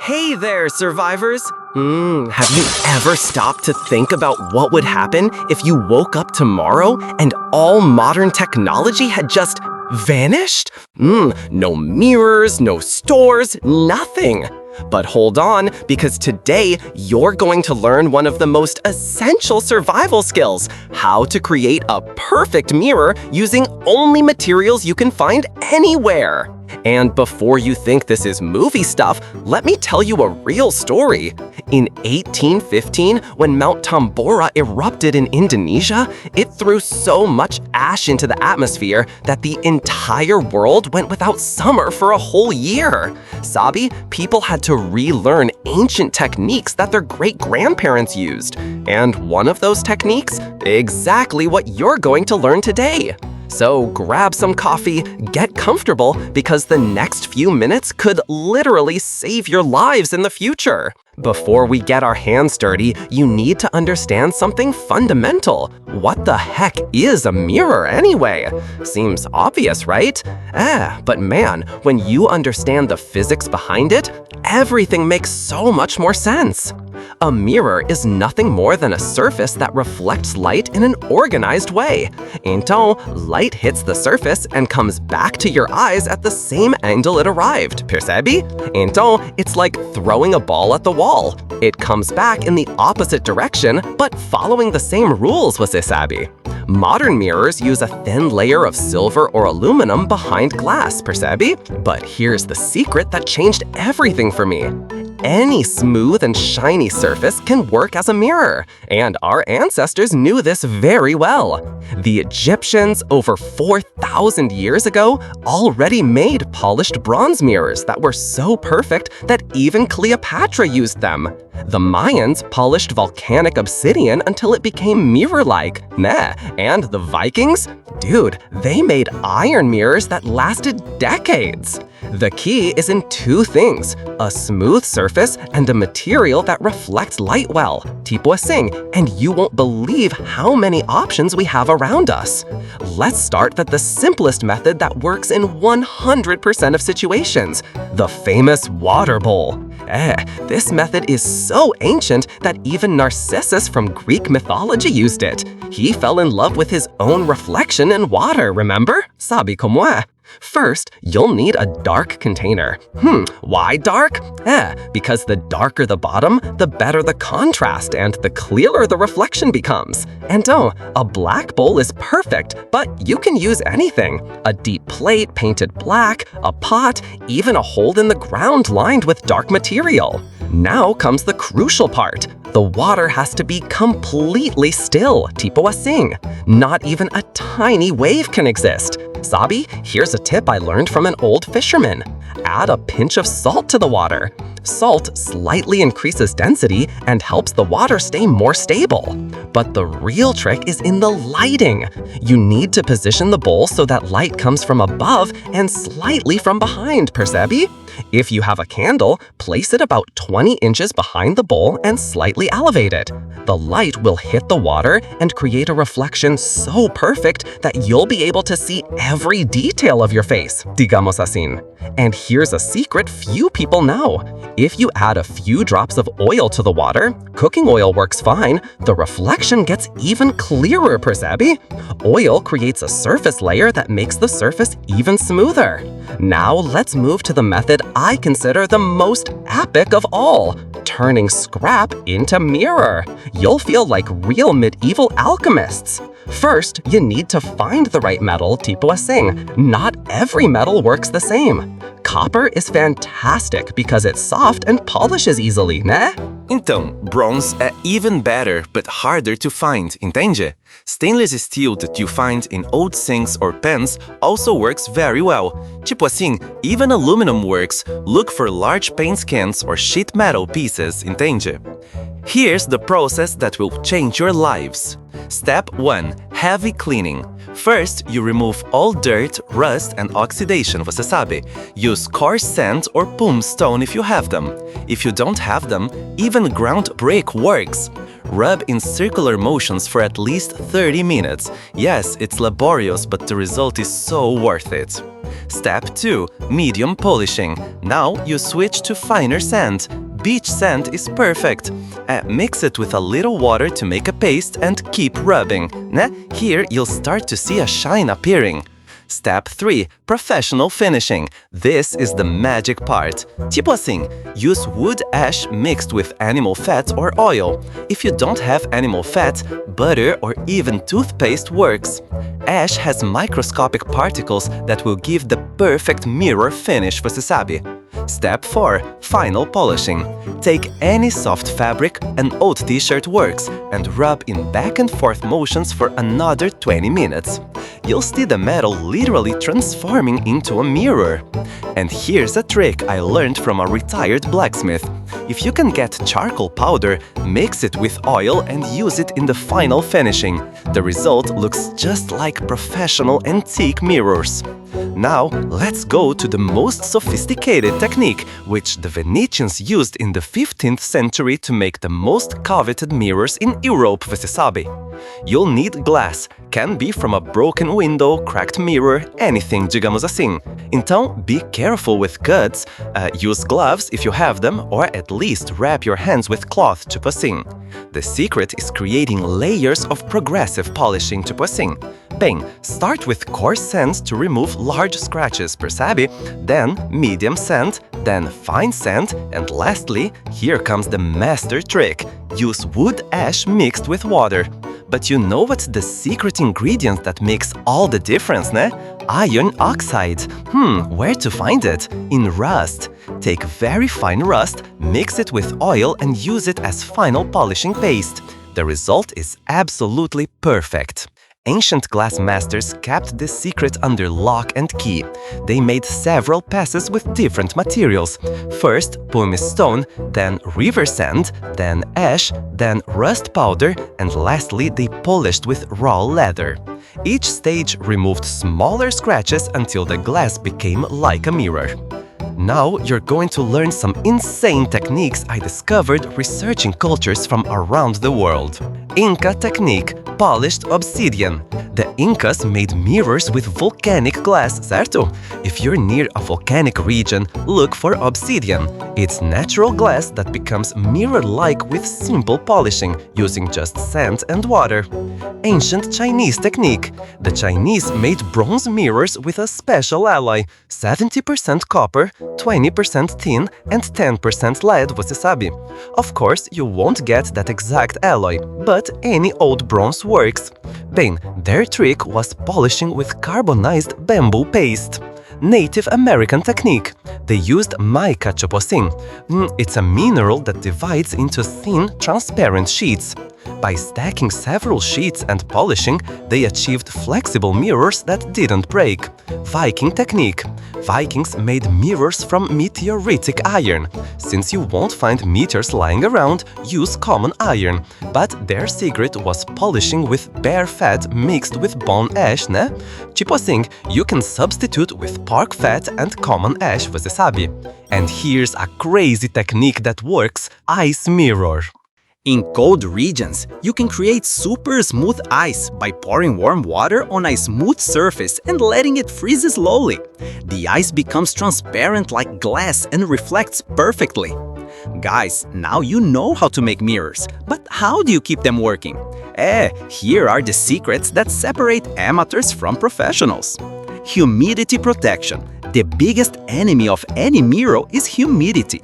Hey there, survivors! Have you ever stopped to think about what would happen if you woke up tomorrow and all modern technology had just vanished? No mirrors, no stores, nothing. But hold on, because today you're going to learn one of the most essential survival skills: how to create a perfect mirror using only materials you can find anywhere. And before you think this is movie stuff, let me tell you a real story. In 1815, when Mount Tambora erupted in Indonesia, it threw so much ash into the atmosphere that the entire world went without summer for a whole year. Sabi, people had to relearn ancient techniques that their great-grandparents used. And one of those techniques? Exactly what you're going to learn today. So grab some coffee, get comfortable, because the next few minutes could literally save your lives in the future. Before we get our hands dirty, you need to understand something fundamental. What the heck is a mirror anyway? Seems obvious, right? But man, when you understand the physics behind it, everything makes so much more sense. A mirror is nothing more than a surface that reflects light in an organized way. Então, light hits the surface and comes back to your eyes at the same angle it arrived. Percebe? Então, it's like throwing a ball at the wall. It comes back in the opposite direction, but following the same rules, você sabe. Modern mirrors use a thin layer of silver or aluminum behind glass, percebe? But here's the secret that changed everything for me. Any smooth and shiny surface can work as a mirror, and our ancestors knew this very well. The Egyptians, over 4,000 years ago, already made polished bronze mirrors that were so perfect that even Cleopatra used them. The Mayans polished volcanic obsidian until it became mirror-like. And the Vikings? Dude, they made iron mirrors that lasted decades. The key is in two things: a smooth surface and a material that reflects light well, tipo assim, and you won't believe how many options we have around us. Let's start with the simplest method that works in 100% of situations: the famous water bowl. This method is so ancient that even Narcissus from Greek mythology used it. He fell in love with his own reflection in water, remember? Sabe como é? First, you'll need a dark container. Why dark? Because the darker the bottom, the better the contrast and the clearer the reflection becomes. And a black bowl is perfect, but you can use anything. A deep plate painted black, a pot, even a hole in the ground lined with dark material. Now comes the crucial part. The water has to be completely still, tipo assim. Not even a tiny wave can exist. Sabi, here's a tip I learned from an old fisherman. Add a pinch of salt to the water. Salt slightly increases density and helps the water stay more stable. But the real trick is in the lighting. You need to position the bowl so that light comes from above and slightly from behind, percebe? If you have a candle, place it about 20 inches behind the bowl and slightly elevate it. The light will hit the water and create a reflection so perfect that you'll be able to see every detail of your face, digamos assim. And here's a secret few people know. If you add a few drops of oil to the water, cooking oil works fine, the reflection gets even clearer, percebe? Oil creates a surface layer that makes the surface even smoother. Now let's move to the method I consider the most epic of all: turning scrap into mirror. You'll feel like real medieval alchemists. First, you need to find the right metal, tipo assim. Not every metal works the same. Copper is fantastic because it's soft and polishes easily, né? Então, bronze é even better but harder to find, entende? Stainless steel that you find in old sinks or pans also works very well. Tipo assim, even aluminum works. Look for large paint cans or sheet metal pieces, entende? Here's the process that will change your lives. Step 1. Heavy cleaning. First, you remove all dirt, rust, and oxidation, você sabe. Use coarse sand or pumice stone if you have them. If you don't have them, even ground brick works. Rub in circular motions for at least 30 minutes. Yes, it's laborious, but the result is so worth it. Step 2. Medium polishing. Now you switch to finer sand. Beach sand is perfect. Mix it with a little water to make a paste and keep rubbing. Here you'll start to see a shine appearing. Step 3. Professional finishing. This is the magic part. Tipo assim, use wood ash mixed with animal fat or oil. If you don't have animal fat, butter or even toothpaste works. Ash has microscopic particles that will give the perfect mirror finish, você sabe. Step 4. Final polishing. Take any soft fabric, an old t-shirt works, and rub in back and forth motions for another 20 minutes. You'll see the metal literally transforming into a mirror. And here's a trick I learned from a retired blacksmith. If you can get charcoal powder, mix it with oil and use it in the final finishing. The result looks just like professional antique mirrors. Now, let's go to the most sophisticated technique, which the Venetians used in the 15th century to make the most coveted mirrors in Europe, você sabe. You'll need glass. Can be from a broken window, cracked mirror, anything, digamos assim. Então, be careful with cuts. Use gloves if you have them, or at least wrap your hands with cloth, tipo assim. The secret is creating layers of progressive polishing, tipo assim. Bem, start with coarse sand to remove large scratches, percebe? Then medium sand, then fine sand, and lastly, here comes the master trick. Use wood ash mixed with water. But you know what's the secret ingredient that makes all the difference, ne? Iron oxide. Where to find it? In rust. Take very fine rust, mix it with oil and use it as final polishing paste. The result is absolutely perfect. Ancient glass masters kept this secret under lock and key. They made several passes with different materials. First, pumice stone, then river sand, then ash, then rust powder, and lastly they polished with raw leather. Each stage removed smaller scratches until the glass became like a mirror. Now you're going to learn some insane techniques I discovered researching cultures from around the world. Inca technique, polished obsidian. The Incas made mirrors with volcanic glass, certo? If you're near a volcanic region, look for obsidian. It's natural glass that becomes mirror-like with simple polishing, using just sand and water. Ancient Chinese technique. The Chinese made bronze mirrors with a special alloy, 70% copper, 20% tin, and 10% lead, você sabe. Of course, you won't get that exact alloy, but any old bronze works. Bem, their trick was polishing with carbonized bamboo paste. Native American technique. They used mica choposin. It's a mineral that divides into thin, transparent sheets. By stacking several sheets and polishing, they achieved flexible mirrors that didn't break. Viking technique. Vikings made mirrors from meteoritic iron. Since you won't find meteors lying around, use common iron. But their secret was polishing with bear fat mixed with bone ash, né? Tipo assim, you can substitute with pork fat and common ash, você sabe. And here's a crazy technique that works: ice mirror. In cold regions, you can create super smooth ice by pouring warm water on a smooth surface and letting it freeze slowly. The ice becomes transparent like glass and reflects perfectly. Guys, now you know how to make mirrors, but how do you keep them working? Here are the secrets that separate amateurs from professionals. Humidity protection. The biggest enemy of any mirror is humidity.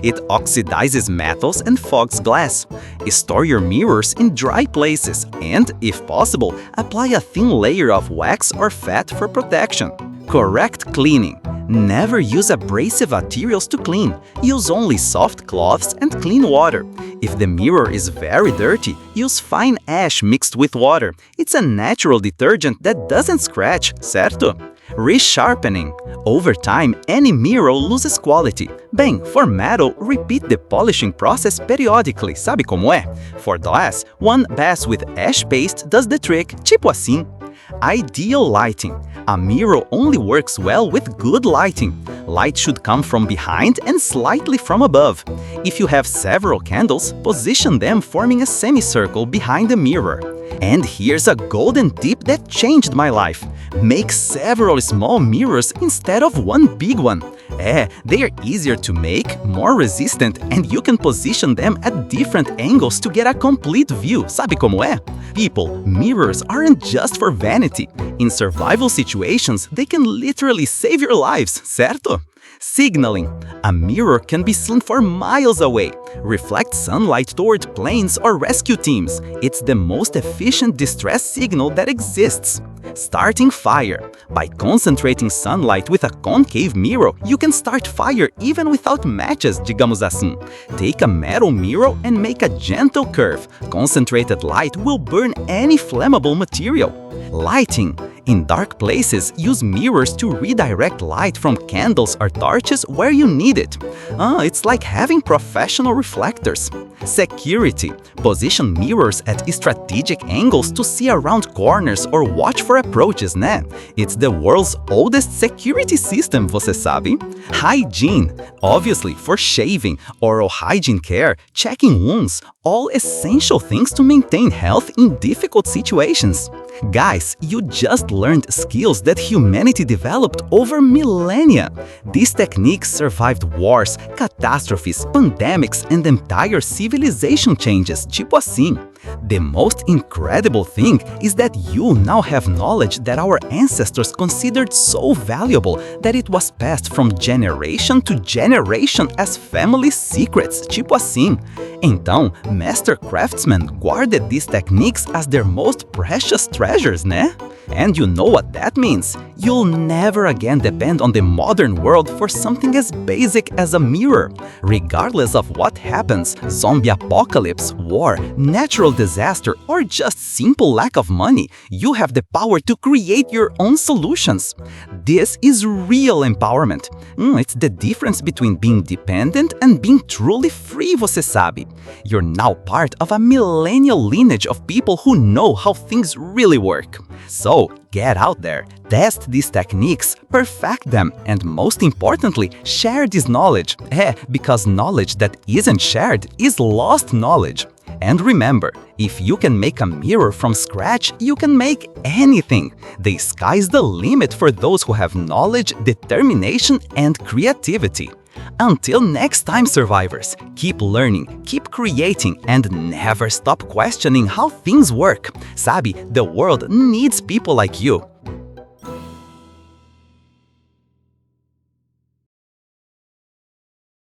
It oxidizes metals and fogs glass. Store your mirrors in dry places and, if possible, apply a thin layer of wax or fat for protection. Correct cleaning. Never use abrasive materials to clean. Use only soft cloths and clean water. If the mirror is very dirty, use fine ash mixed with water. It's a natural detergent that doesn't scratch, certo? Resharpening. Over time, any mirror loses quality. Bem, for metal, repeat the polishing process periodically, sabe como é? For glass, one pass with ash paste does the trick, tipo assim. Ideal lighting. A mirror only works well with good lighting. Light should come from behind and slightly from above. If you have several candles, position them forming a semicircle behind the mirror. And here's a golden tip that changed my life. Make several small mirrors instead of one big one. They are easier to make, more resistant, and you can position them at different angles to get a complete view. Sabe como é? People, mirrors aren't just for vanity. In survival situations, they can literally save your lives, certo? Signaling. A mirror can be seen for miles away. Reflect sunlight toward planes or rescue teams. It's the most efficient distress signal that exists. Starting fire. By concentrating sunlight with a concave mirror, you can start fire even without matches, digamos assim. Take a metal mirror and make a gentle curve. Concentrated light will burn any flammable material. Lighting. In dark places, use mirrors to redirect light from candles or torches where you need it. It's like having professional reflectors. Security. Position mirrors at strategic angles to see around corners or watch for approaches, né? It's the world's oldest security system, você sabe? Hygiene. Obviously, for shaving, oral hygiene care, checking wounds, all essential things to maintain health in difficult situations. Guys, you just learned skills that humanity developed over millennia. These techniques survived wars, catastrophes, pandemics, and entire civilization changes, tipo assim. The most incredible thing is that you now have knowledge that our ancestors considered so valuable that it was passed from generation to generation as family secrets, tipo assim. Então, master craftsmen guarded these techniques as their most precious treasures, né? And you know what that means? You'll never again depend on the modern world for something as basic as a mirror. Regardless of what happens, zombie apocalypse, war, natural disaster, or just simple lack of money, you have the power to create your own solutions. This is real empowerment. It's the difference between being dependent and being truly free, você sabe. You're now part of a millennial lineage of people who know how things really work. So, get out there, test these techniques, perfect them, and most importantly, share this knowledge. Because knowledge that isn't shared is lost knowledge. And remember, if you can make a mirror from scratch, you can make anything. The sky's the limit for those who have knowledge, determination, and creativity. Until next time, survivors, keep learning, keep creating, and never stop questioning how things work. Sabe, the world needs people like you.